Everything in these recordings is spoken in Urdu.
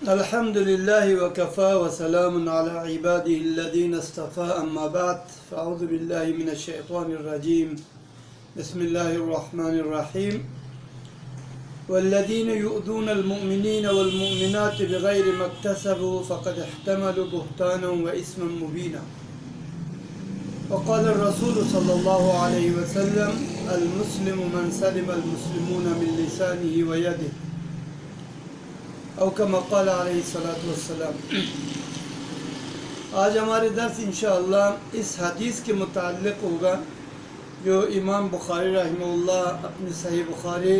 الحمد لله وكفى وسلام على عباده الذين اصطفى أما بعد فأعوذ بالله من الشيطان الرجيم بسم الله الرحمن الرحيم والذين يؤذون المؤمنين والمؤمنات بغير ما اكتسبوا فقد احتملوا بهتانا وإثما مبينا وقال الرسول صلى الله عليه وسلم المسلم من سلم المسلمون من لسانه ويده او کما قال علیہ الصلوۃ والسلام۔ آج ہمارے درس انشاءاللہ اس حدیث کے متعلق ہوگا جو امام بخاری رحمہ اللہ اپنے صحیح بخاری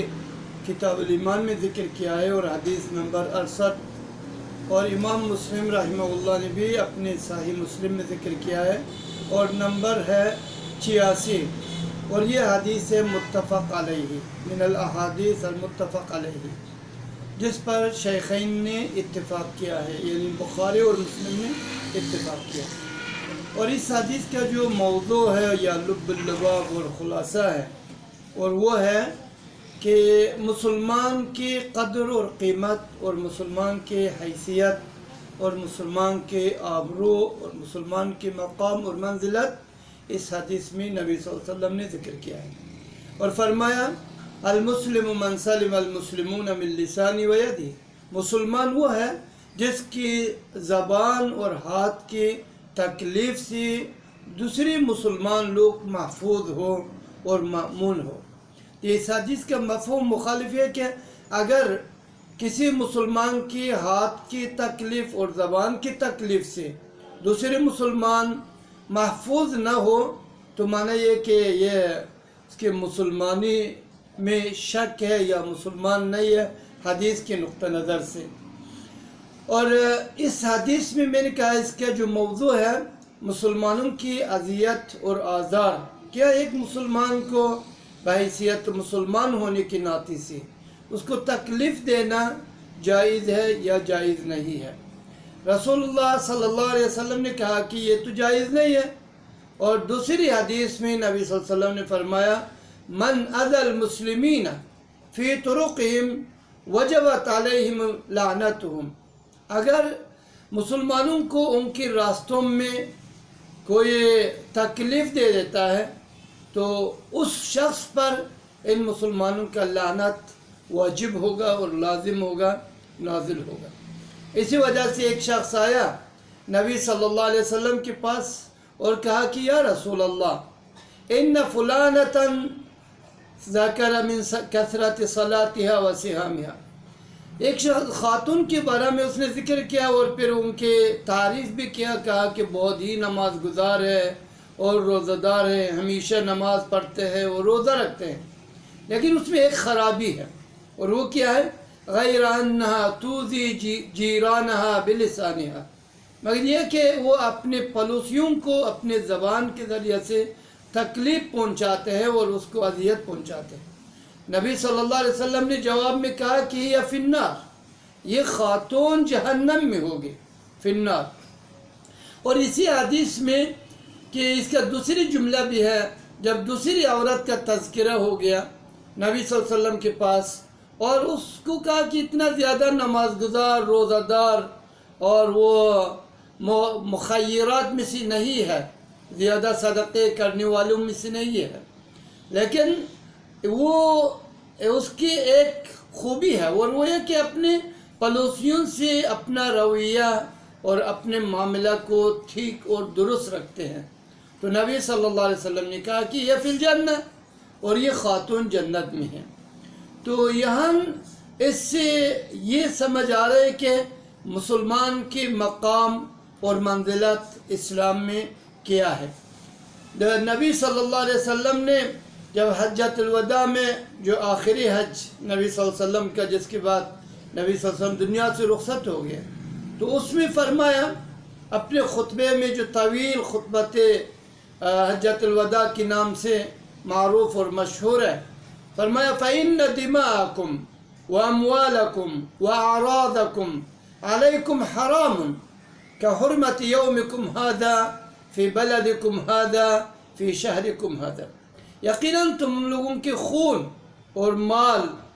کتاب الایمان میں ذکر کیا ہے اور حدیث نمبر 68، اور امام مسلم رحمہ اللہ نے بھی اپنے صحیح مسلم میں ذکر کیا ہے اور نمبر ہے 86، اور یہ حدیث ہے متفق علیہ، من الاحادیث المتفق علیہ، جس پر شیخین نے اتفاق کیا ہے، یعنی بخاری اور مسلم نے اتفاق کیا۔ اور اس حدیث کا جو موضوع ہے یا لب اللباب اور خلاصہ ہے، اور وہ ہے کہ مسلمان کی قدر اور قیمت اور مسلمان کی حیثیت اور مسلمان کے آبرو اور مسلمان کے مقام اور منزلت اس حدیث میں نبی صلی اللہ علیہ وسلم نے ذکر کیا ہے، اور فرمایا المسلم من سلم المسلمون من لسانی و یدی، مسلمان وہ ہے جس کی زبان اور ہاتھ کی تکلیف سے دوسری مسلمان لوگ محفوظ ہو اور مأمون ہو۔ اس حدیث کا مفہوم مخالف ہے کہ اگر کسی مسلمان کی ہاتھ کی تکلیف اور زبان کی تکلیف سے دوسرے مسلمان محفوظ نہ ہو تو معنی یہ کہ یہ اس کے مسلمانی میں شک ہے یا مسلمان نہیں ہے حدیث کے نقطہ نظر سے۔ اور اس حدیث میں نے کہا اس کا جو موضوع ہے مسلمانوں کی اذیت اور آزار، کیا ایک مسلمان کو بحیثیت مسلمان ہونے کے ناطے سے اس کو تکلیف دینا جائز ہے یا جائز نہیں ہے؟ رسول اللہ صلی اللہ علیہ وسلم نے کہا کہ یہ تو جائز نہیں ہے، اور دوسری حدیث میں نبی صلی اللہ علیہ وسلم نے فرمایا من اذى المسلمین فی طرقهم وجبت علیہم لعنتهم، اگر مسلمانوں کو ان کے راستوں میں کوئی تکلیف دے دیتا ہے تو اس شخص پر ان مسلمانوں کا لعنت واجب ہوگا اور لازم ہوگا، نازل ہوگا۔ اسی وجہ سے ایک شخص آیا نبی صلی اللہ علیہ وسلم کے پاس اور کہا کہ یا رسول اللہ ان فلانتا ذکر من کثرت صلاتها و صیامها، ایک شخص خاتون کے بارے میں اس نے ذکر کیا اور پھر ان کے تعریف بھی کیا، کہا کہ بہت ہی نماز گزار ہے اور روزہ دار ہے، ہمیشہ نماز پڑھتے ہیں اور روزہ رکھتے ہیں، لیکن اس میں ایک خرابی ہے، اور وہ کیا ہے؟ غیر انہا توذی جیرانہا بلسانہا، مگر یہ کہ وہ اپنے پڑوسیوں کو اپنے زبان کے ذریعے سے تکلیف پہنچاتے ہیں اور اس کو اذیت پہنچاتے ہیں۔ نبی صلی اللہ علیہ وسلم نے جواب میں کہا کہ یہ فی النار، یہ خاتون جہنم میں ہوگی، فی النار۔ اور اسی حدیث میں کہ اس کا دوسری جملہ بھی ہے، جب دوسری عورت کا تذکرہ ہو گیا نبی صلی اللہ علیہ وسلم کے پاس اور اس کو کہا کہ اتنا زیادہ نماز گزار، روزہ دار اور وہ مخیرات میں سے نہیں ہے، زیادہ صدقے کرنے والوں میں سے نہیں ہے، لیکن وہ اس کی ایک خوبی ہے اور وہ یہ کہ اپنے پڑوسیوں سے اپنا رویہ اور اپنے معاملہ کو ٹھیک اور درست رکھتے ہیں، تو نبی صلی اللہ علیہ وسلم نے کہا کہ یہ فی الجنہ، اور یہ خاتون جنت میں ہے۔ تو یہاں اس سے یہ سمجھ آ رہا ہے کہ مسلمان کی مقام اور منزلت اسلام میں کیا ہے۔ نبی صلی اللہ علیہ وسلم نے جب حجۃ الوداع میں جو آخری حج نبی صلی اللہ علیہ وسلم کا، جس کے بعد نبی صلی اللہ علیہ وسلم دنیا سے رخصت ہو گئے، تو اس میں فرمایا اپنے خطبے میں جو طویل خطبت حجۃ الوداع کے نام سے معروف اور مشہور ہے، فرمایا فَإِنَّ دِمَاءَكُمْ وَأَمْوَالَكُمْ وَأَعْرَاضَكُمْ عَلَيْكُمْ حَرَامٌ كَحُرْمَةِ يَوْمِكُمْ هَذَا فی بلدکم هذا فی شہرکم هذا، یقیناً تم لوگوں کے خون اور مال